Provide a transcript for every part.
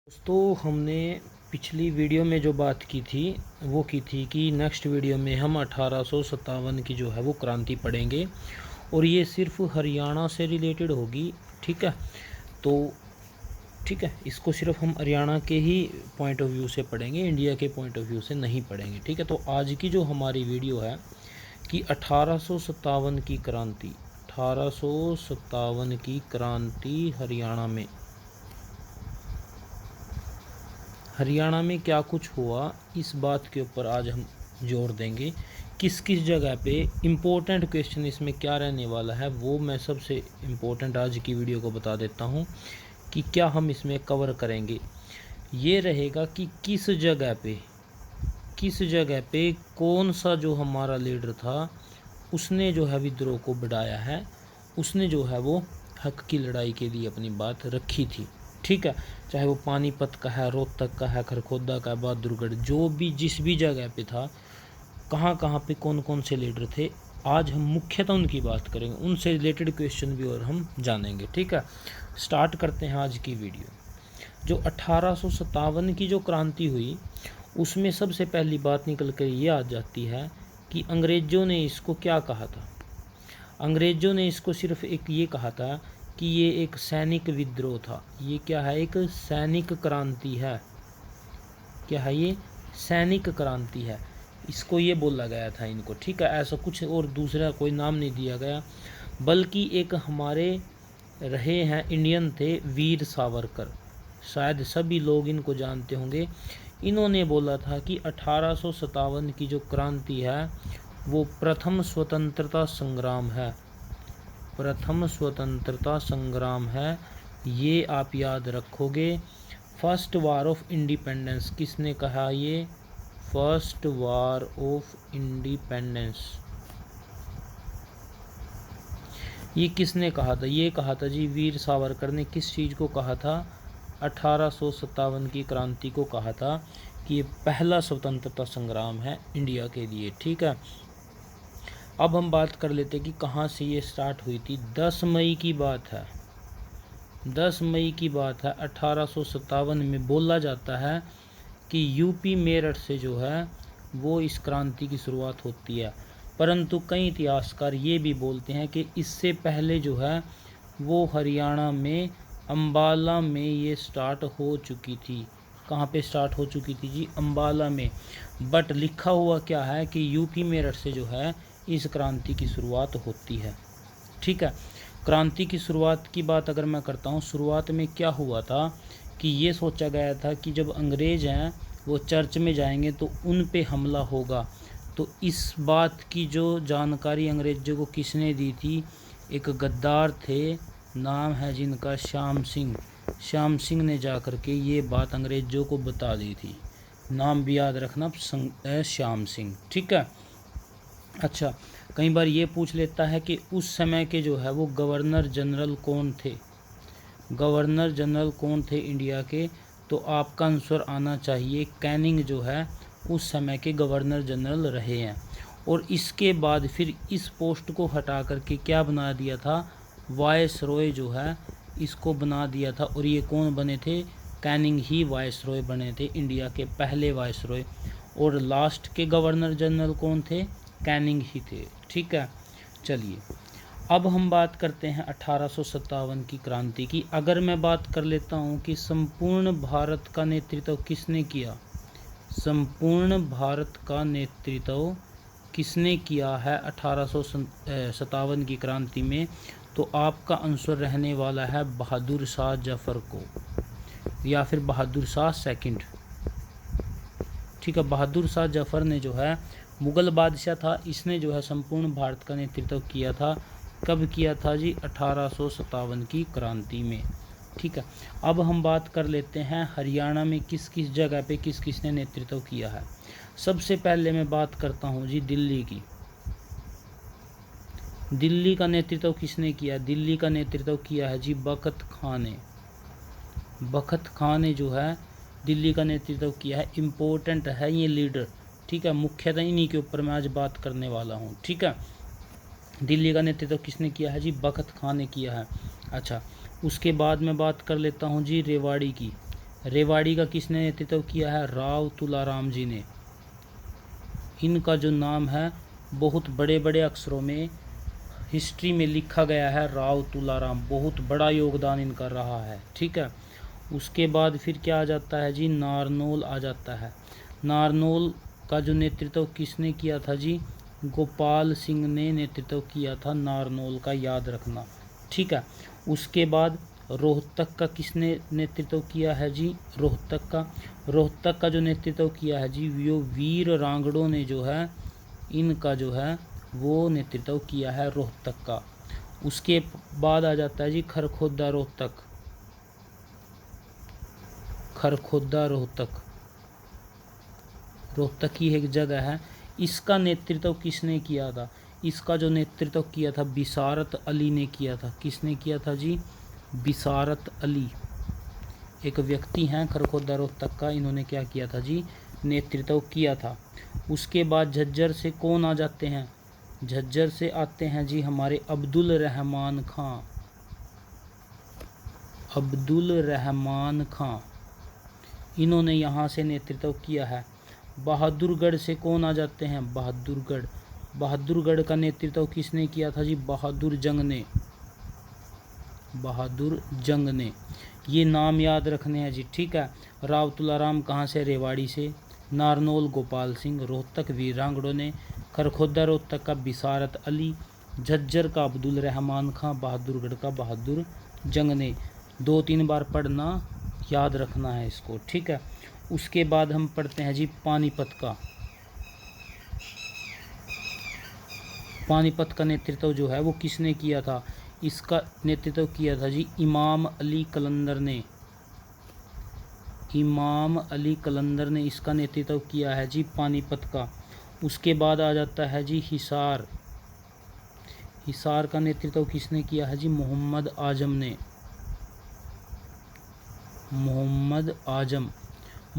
दोस्तों, हमने पिछली वीडियो में जो बात की थी वो की थी कि नेक्स्ट वीडियो में हम 1857 की जो है वो क्रांति पढ़ेंगे और ये सिर्फ हरियाणा से रिलेटेड होगी। ठीक है, तो ठीक है, इसको सिर्फ हम हरियाणा के ही पॉइंट ऑफ व्यू से पढ़ेंगे, इंडिया के पॉइंट ऑफ व्यू से नहीं पढ़ेंगे। ठीक है, तो आज की जो हमारी वीडियो है कि 1857 की क्रांति, 1857 की क्रांति हरियाणा में क्या कुछ हुआ, इस बात के ऊपर आज हम जोर देंगे। किस किस जगह पे इम्पोर्टेंट क्वेश्चन इसमें क्या रहने वाला है वो मैं सबसे इम्पोर्टेंट आज की वीडियो को बता देता हूँ कि क्या हम इसमें कवर करेंगे। ये रहेगा कि किस जगह पे कौन सा जो हमारा लीडर था उसने जो है विद्रोह को बढ़ाया है, उसने जो है वो हक की लड़ाई के लिए अपनी बात रखी थी। ठीक है, चाहे वो पानीपत का है, रोहतक का है, खरखोदा का है, बहादुरगढ़, जो भी जिस भी जगह पे था, कहाँ कहाँ पे कौन कौन से लीडर थे, आज हम मुख्यतः उनकी बात करेंगे, उनसे रिलेटेड क्वेश्चन भी और हम जानेंगे। ठीक है, स्टार्ट करते हैं आज की वीडियो। जो 1857 की जो क्रांति हुई उसमें सबसे पहली बात निकल कर ये आ जाती है कि अंग्रेज़ों ने इसको क्या कहा था। अंग्रेज़ों ने इसको सिर्फ एक ये कहा था कि ये एक सैनिक विद्रोह था। ये क्या है? एक सैनिक क्रांति है। क्या है ये? सैनिक क्रांति है, इसको ये बोला गया था इनको। ठीक है, ऐसा कुछ और दूसरा कोई नाम नहीं दिया गया, बल्कि एक हमारे रहे हैं इंडियन थे वीर सावरकर, शायद सभी लोग इनको जानते होंगे। इन्होंने बोला था कि 1857 की जो क्रांति है वो प्रथम स्वतंत्रता संग्राम है, प्रथम स्वतंत्रता संग्राम है। ये आप याद रखोगे। फर्स्ट वार ऑफ इंडिपेंडेंस किसने कहा? ये फर्स्ट वार ऑफ इंडिपेंडेंस ये किसने कहा था? ये कहा था जी वीर सावरकर ने। किस चीज़ को कहा था? 1857 की क्रांति को कहा था कि ये पहला स्वतंत्रता संग्राम है इंडिया के लिए। ठीक है, अब हम बात कर लेते हैं कि कहाँ से ये स्टार्ट हुई थी। 10 मई की बात है, 10 मई की बात है 1857 में। बोला जाता है कि यूपी मेरठ से जो है वो इस क्रांति की शुरुआत होती है, परंतु कई इतिहासकार ये भी बोलते हैं कि इससे पहले जो है वो हरियाणा में अम्बाला में ये स्टार्ट हो चुकी थी। कहाँ पे स्टार्ट हो चुकी थी जी? अम्बाला में। बट लिखा हुआ क्या है कि यूपी मेरठ से जो है इस क्रांति की शुरुआत होती है। ठीक है, क्रांति की शुरुआत की बात अगर मैं करता हूँ, शुरुआत में क्या हुआ था कि ये सोचा गया था कि जब अंग्रेज़ हैं वो चर्च में जाएंगे तो उन पे हमला होगा। तो इस बात की जो जानकारी अंग्रेज़ों को किसने दी थी? एक गद्दार थे, नाम है जिनका श्याम सिंह। श्याम सिंह ने जा कर के ये बात अंग्रेज़ों को बता दी थी। नाम भी याद रखना, श्याम सिंह। ठीक है, अच्छा, कई बार ये पूछ लेता है कि उस समय के जो है वो गवर्नर जनरल कौन थे? गवर्नर जनरल कौन थे इंडिया के? तो आपका आंसर आना चाहिए कैनिंग जो है उस समय के गवर्नर जनरल रहे हैं। और इसके बाद फिर इस पोस्ट को हटा करके क्या बना दिया था? वाइस रॉय जो है इसको बना दिया था। और ये कौन बने थे? कैनिंग ही वाइस रॉय बने थे, इंडिया के पहले वाइस रॉय। और लास्ट के गवर्नर जनरल कौन थे? कैनिंग ही थे। ठीक है, चलिए अब हम बात करते हैं 1857 की क्रांति की। अगर मैं बात कर लेता हूं कि संपूर्ण भारत का नेतृत्व किसने किया, संपूर्ण भारत का नेतृत्व किसने किया है 1857 की क्रांति में, तो आपका आंसर रहने वाला है बहादुर शाह जफर को, या फिर बहादुर शाह सेकंड। ठीक है, बहादुर शाह जफर ने जो है मुग़ल बादशाह था, इसने जो है संपूर्ण भारत का नेतृत्व किया था। कब किया था जी? 1857 की क्रांति में। ठीक है, अब हम बात कर लेते हैं हरियाणा में किस किस जगह पे किस किसने नेतृत्व किया है। सबसे पहले मैं बात करता हूँ जी दिल्ली की। दिल्ली का नेतृत्व किसने किया? दिल्ली का नेतृत्व किया है जी बखत खां ने। बखत खां ने जो है दिल्ली का नेतृत्व किया है। इम्पोर्टेंट है ये लीडर। ठीक है, मुख्यतः इन्हीं के ऊपर मैं आज बात करने वाला हूँ। ठीक है, दिल्ली का नेतृत्व किसने किया है जी? बखत खां ने किया है। अच्छा, उसके बाद मैं बात कर लेता हूँ जी रेवाड़ी की। रेवाड़ी का किसने नेतृत्व किया है? राव तुलाराम जी ने। इनका जो नाम है बहुत बड़े बड़े अक्षरों में हिस्ट्री में लिखा गया है, राव तुलाराम, बहुत बड़ा योगदान इनका रहा है। ठीक है, उसके बाद फिर क्या आ जाता है जी? नारनौल आ जाता है। नारनौल का जो नेतृत्व किसने किया था जी? गोपाल सिंह ने नेतृत्व किया था नारनौल का, याद रखना। ठीक है, उसके बाद रोहतक का किसने नेतृत्व किया है जी? रोहतक का जो नेतृत्व किया है जी, वो वीर रांगड़ों ने जो है, इनका जो है वो नेतृत्व किया है रोहतक का। उसके बाद आ जाता है जी खरखोदा रोहतक। खरखोदा रोहतक की एक जगह है, इसका नेतृत्व किसने किया था? इसका जो नेतृत्व किया था बिसारत अली ने किया था। किसने किया था जी? बिसारत अली एक व्यक्ति हैं खरखोदा रोहतक का, इन्होंने क्या किया था जी? नेतृत्व किया था। उसके बाद झज्जर से कौन आ जाते हैं? झज्जर से आते हैं जी हमारे अब्दुल रहमान खां। अब्दुल रहमान खां, इन्होंने यहाँ से नेतृत्व किया है। बहादुरगढ़ से कौन आ जाते हैं? बहादुरगढ़ का नेतृत्व किसने किया था जी? बहादुर जंग ने। ये नाम याद रखने हैं जी। ठीक है, राव तुलाराम कहाँ से? रेवाड़ी से। नारनौल गोपाल सिंह, रोहतक वीर रांगड़ों ने, खरखोदा रोहतक का बिसारत अली, झज्जर का अब्दुल रहमान खां, बहादुरगढ़ का बहादुर जंग ने। 2-3 बार पढ़ना, याद रखना है इसको। ठीक है, उसके बाद हम पढ़ते हैं जी पानीपत का नेतृत्व जो है वो किसने किया था? इसका नेतृत्व किया था जी इमाम अली कलंदर ने इसका नेतृत्व किया है जी पानीपत का। उसके बाद आ जाता है जी हिसार का नेतृत्व किसने किया है जी?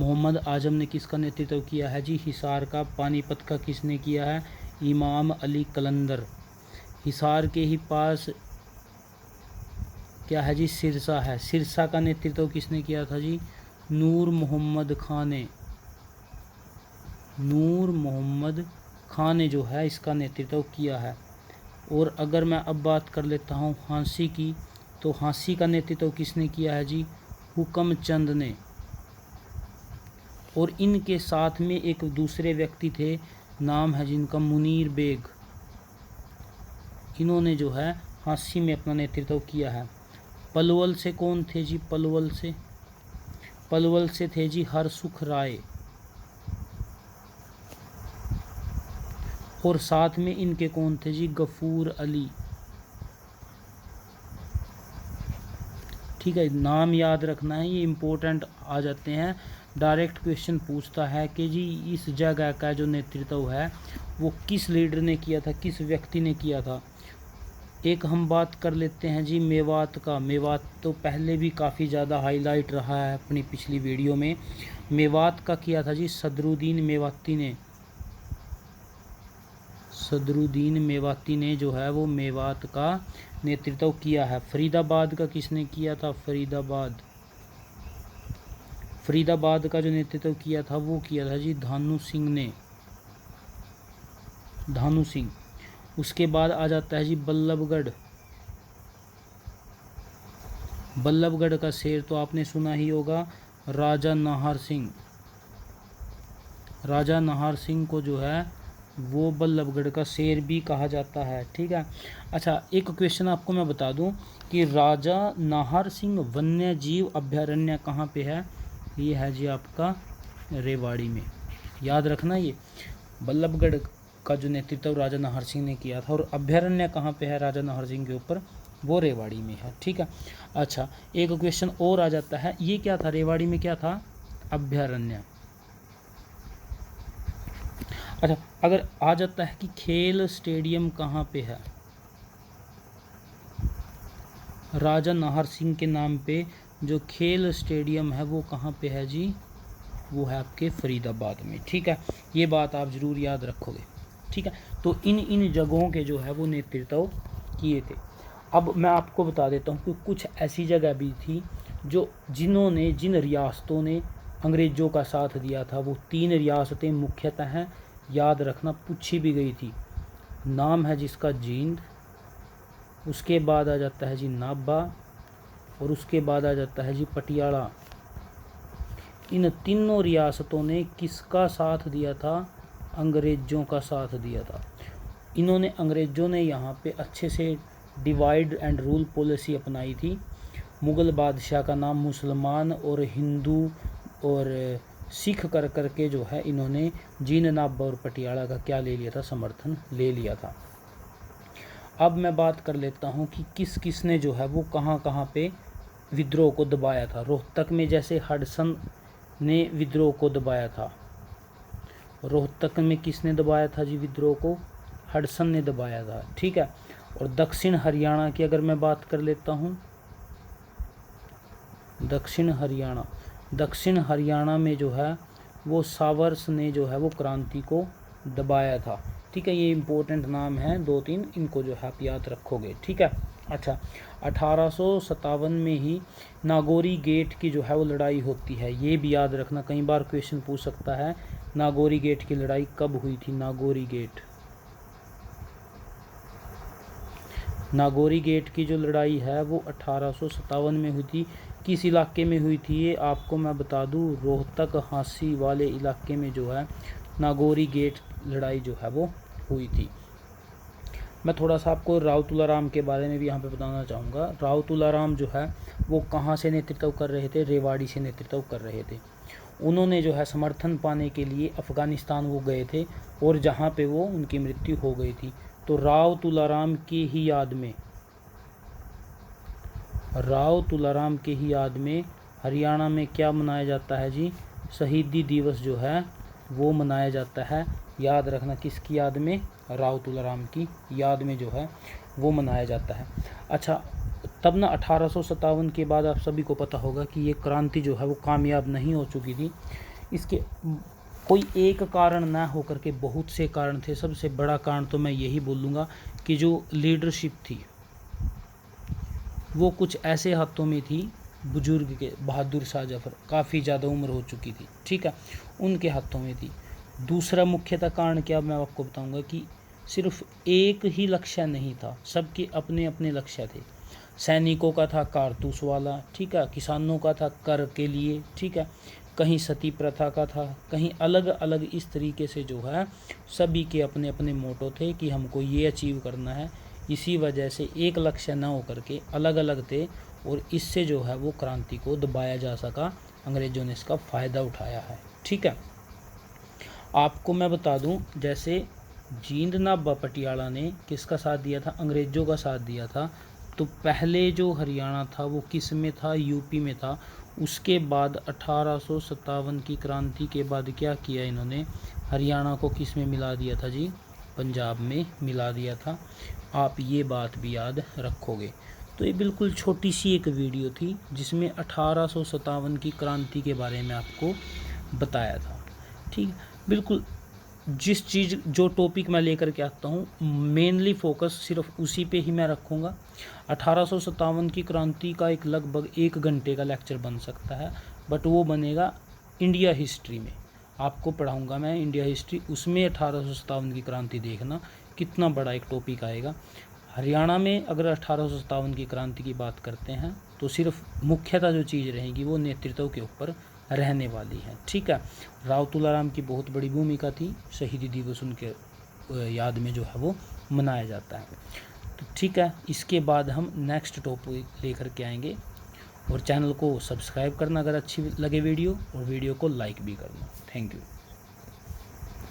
मोहम्मद आजम ने किसका नेतृत्व किया है जी? हिसार का। पानीपत का किसने किया है? इमाम अली कलंदर। हिसार के ही पास क्या है जी? सिरसा है। सिरसा का नेतृत्व किसने किया था जी? नूर मोहम्मद खां ने जो है इसका नेतृत्व किया है। और अगर मैं अब बात कर लेता हूँ हांसी की, तो हांसी का नेतृत्व किसने किया है जी? हुकम चंद ने। और इनके साथ में एक दूसरे व्यक्ति थे, नाम है जिनका मुनीर बेग। इन्होंने जो है हांसी में अपना नेतृत्व किया है। पलवल से कौन थे जी? पलवल से थे जी हरसुख राय। और साथ में इनके कौन थे जी? गफूर अली। ठीक है, नाम याद रखना है, ये इम्पोर्टेंट आ जाते हैं। डायरेक्ट क्वेश्चन पूछता है कि जी इस जगह का जो नेतृत्व है वो किस लीडर ने किया था, किस व्यक्ति ने किया था। एक हम बात कर लेते हैं जी मेवात का। मेवात तो पहले भी काफ़ी ज़्यादा हाईलाइट रहा है अपनी पिछली वीडियो में। मेवात का किया था जी सदरुद्दीन मेवाती ने जो है वो मेवात का नेतृत्व किया है। फरीदाबाद का किसने किया था? फरीदाबाद का जो नेतृत्व किया था वो किया था जी धानु सिंह। उसके बाद आ जाता है जी बल्लभगढ़ का शेर तो आपने सुना ही होगा, राजा नाहर सिंह को जो है वो बल्लभगढ़ का शेर भी कहा जाता है। ठीक है, अच्छा एक क्वेश्चन आपको मैं बता दूं कि राजा नाहर सिंह वन्य जीव अभयारण्य कहाँ पे है? ये है जी आपका रेवाड़ी में। याद रखना, ये बल्लभगढ़ का जो नेतृत्व राजा नाहर सिंह ने किया था, और अभयारण्य कहाँ पे है राजा नाहर सिंह के ऊपर? वो रेवाड़ी में है। ठीक है, अच्छा एक क्वेश्चन और आ जाता है, ये क्या था? रेवाड़ी में क्या था? अभयारण्य। अच्छा, अगर आ जाता है कि खेल स्टेडियम कहाँ पे है? राजा नाहर सिंह के नाम पे जो खेल स्टेडियम है वो कहाँ पे है जी? वो है आपके फरीदाबाद में। ठीक है, ये बात आप ज़रूर याद रखोगे। ठीक है, तो इन जगहों के जो है वो नेतृत्व किए थे। अब मैं आपको बता देता हूँ कि कुछ ऐसी जगह भी थी जो जिन रियासतों ने अंग्रेज़ों का साथ दिया था वो 3 रियासतें मुख्यतः हैं, याद रखना, पूछी भी गई थी। नाम है जिसका जींद, उसके बाद आ जाता है जी नाभा, और उसके बाद आ जाता है जी पटियाला। इन तीनों रियासतों ने किसका साथ दिया था? अंग्रेज़ों का साथ दिया था। अंग्रेज़ों ने यहाँ पे अच्छे से डिवाइड एंड रूल पॉलिसी अपनाई थी। मुग़ल बादशाह का नाम मुसलमान और हिंदू और सिख कर करके जो है इन्होंने जींद, नाभा और पटियाला का क्या ले लिया था? समर्थन ले लिया था। अब मैं बात कर लेता हूँ कि किस किस ने जो है वो कहाँ कहाँ पे विद्रोह को दबाया था। रोहतक में जैसे हडसन ने विद्रोह को दबाया था। रोहतक में किसने दबाया था जी विद्रोह को? हडसन ने दबाया था, ठीक है। और दक्षिण हरियाणा की अगर मैं बात कर लेता हूँ, दक्षिण हरियाणा में जो है वो सावर्स ने जो है वो क्रांति को दबाया था, ठीक है। ये इम्पोर्टेंट नाम है 2-3, इनको जो है आप याद रखोगे, ठीक है। अच्छा, 1857 में ही नागौरी गेट की जो है वो लड़ाई होती है, ये भी याद रखना, कई बार क्वेश्चन पूछ सकता है नागौरी गेट की लड़ाई कब हुई थी? नागौरी गेट की जो लड़ाई है वो 1857 में हुई थी। किस इलाके में हुई थी ये आपको मैं बता दूं, रोहतक हांसी वाले इलाके में जो है नागौरी गेट लड़ाई जो है वो हुई थी। मैं थोड़ा सा आपको राव तुलाराम के बारे में भी यहाँ पे बताना चाहूँगा। राव तुलाराम जो है वो कहाँ से नेतृत्व कर रहे थे? रेवाड़ी से नेतृत्व कर रहे थे। उन्होंने जो है समर्थन पाने के लिए अफ़गानिस्तान वो गए थे और जहाँ पे वो उनकी मृत्यु हो गई थी। तो राव तुलाराम की ही याद में हरियाणा में क्या मनाया जाता है जी? शहीदी दिवस जो है वो मनाया जाता है। याद रखना, किसकी याद में? राव तुलाराम की याद में जो है वो मनाया जाता है। अच्छा, तब ना 1857 के बाद आप सभी को पता होगा कि ये क्रांति जो है वो कामयाब नहीं हो चुकी थी। इसके कोई एक कारण ना होकर के बहुत से कारण थे। सबसे बड़ा कारण तो मैं यही बोलूँगा कि जो लीडरशिप थी वो कुछ ऐसे हाथों में थी, बुजुर्ग के, बहादुर शाह जफर, काफ़ी ज़्यादा उम्र हो चुकी थी, ठीक है, उनके हाथों में थी। दूसरा मुख्यतः कारण क्या मैं आपको बताऊंगा कि सिर्फ एक ही लक्ष्य नहीं था, सबके अपने अपने लक्ष्य थे। सैनिकों का था कारतूस वाला, ठीक है, किसानों का था कर के लिए, ठीक है, कहीं सती प्रथा का था, कहीं अलग अलग, इस तरीके से जो है सभी के अपने अपने मोटो थे कि हमको ये अचीव करना है। इसी वजह से एक लक्ष्य न होकर के अलग अलग थे और इससे जो है वो क्रांति को दबाया जा सका। अंग्रेज़ों ने इसका फ़ायदा उठाया है, ठीक है। आपको मैं बता दूं, जैसे जींद, नाभा, पटियाला ने किसका साथ दिया था? अंग्रेज़ों का साथ दिया था। तो पहले जो हरियाणा था वो किस में था? यूपी में था। उसके बाद 1857 की क्रांति के बाद क्या किया इन्होंने? हरियाणा को किस में मिला दिया था जी? पंजाब में मिला दिया था। आप ये बात भी याद रखोगे। तो ये बिल्कुल छोटी सी एक वीडियो थी जिसमें 1857 की क्रांति के बारे में आपको बताया था, ठीक है। बिल्कुल जिस चीज़ जो टॉपिक मैं लेकर के आता हूँ मेनली फोकस सिर्फ उसी पे ही मैं रखूँगा। 1857 की क्रांति का एक लगभग 1 घंटे का लेक्चर बन सकता है, बट वो बनेगा इंडिया हिस्ट्री में। आपको पढ़ाऊँगा मैं इंडिया हिस्ट्री, उसमें 1857 की क्रांति देखना कितना बड़ा एक टॉपिक आएगा। हरियाणा में अगर 1857 की क्रांति की बात करते हैं तो सिर्फ मुख्यतः जो चीज़ रहेगी वो नेतृत्व के ऊपर रहने वाली है, ठीक है। राव तुलाराम की बहुत बड़ी भूमिका थी, शहीदी दिवस उनके याद में जो है वो मनाया जाता है। तो ठीक है, इसके बाद हम नेक्स्ट टॉपिक लेकर के आएंगे। और चैनल को सब्सक्राइब करना अगर अच्छी लगे वीडियो, और वीडियो को लाइक भी करना। Thank you.